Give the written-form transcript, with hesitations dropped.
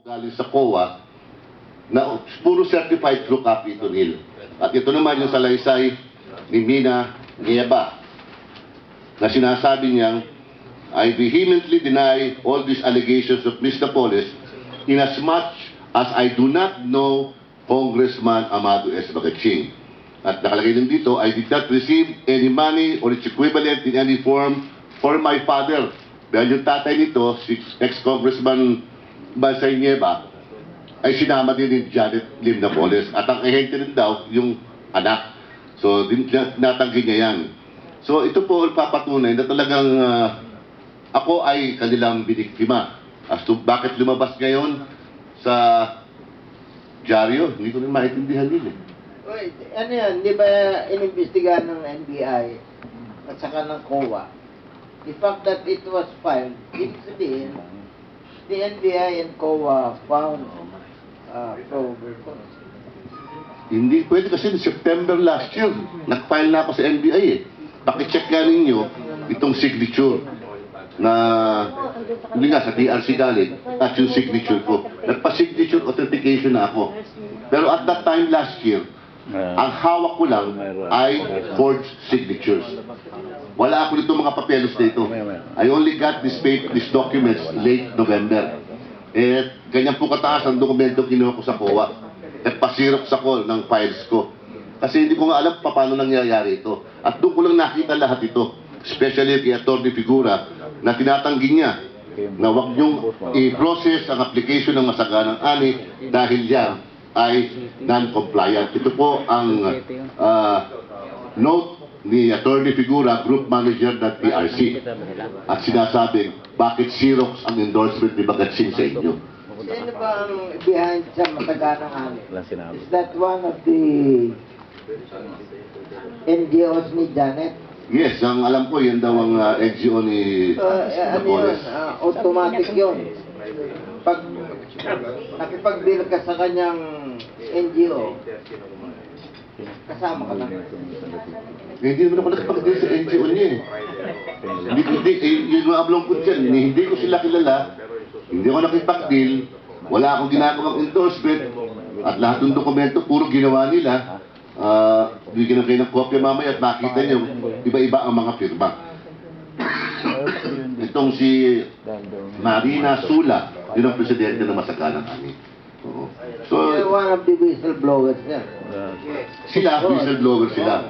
galing sa COA na puro certified true copy ito, Neil. At ito naman yung salaysay ni Mina Nieva na sinasabi niyang, I vehemently deny all these allegations of Ms. Napoles inasmuch as I do not know Congressman Amado S. Bagaching. At nakalagay din dito, I did not receive any money or its equivalent in any form for my father. Dahil yung tatay nito, si ex-Congressman Bansay Nieva, ay sinama din ni Janet Lim Napoles. At ang ahente rin daw, yung anak. So, natanggi niya yan. So, ito po papatunay na talagang ako ay kanilang biniktima. As to bakit lumabas ngayon sa dyaryo, hindi ko rin maintindihan din eh. Wait, ano yan, di ba inimbestigahan ng NBI at saka ng COA? The fact that it was filed, ibig sabihin, the NBI and COA found probable cause. Hindi pwede kasi September last year, nag-file na ako sa NBI eh. Pakicheck nga ninyo itong signature na hindi nga sa TRC galing at yung signature ko. Nagpa-signature authentication na ako. Pero at that time last year, ang hawak ko lang ay forged signatures. Wala ako nito mga papelos dito. I only got these documents late November. Eh, ganyan po kataas ang dokumento kinuha ko sa COA. At pasirok sa call ng files ko. Kasi hindi ko nga alam paano nangyayari ito. At doon ko lang nakita lahat ito. Especially kay Atty. Figura na tinatanggi niya na huwag niyong i-process ang application ng masaganang ani dahil yan ay non-compliant. Ito po ang note ni Atty. Figura, Group Manager ng PRC. At sinasabing, bakit Xerox ang endorsement ni Bagaching sa inyo? Sino ba ang behind sa mataganang ani? Is that one of the NGOs ni Janet? Yes, ang alam ko, yan daw ang NGO ni Napoles. Automatic yun. Pag nakipag-deal ka sa kanyang NGO, kasama ka lang. Hindi naman ako nakipag-deal sa NGO niya eh. Yung mga ablong ko dyan, hindi ko sila kilala, hindi ako nakipag-deal, wala akong ginagawang endorsement, at lahat ng dokumento, puro ginawa nila. Bigyan na kayo ng kopya mamaya at makita nyo, iba-iba ang mga firma. Itong si Marina Sula, yun ang presidente ng Masaganang Ani. So, One of the whistleblowers yan. sila, whistleblower sila.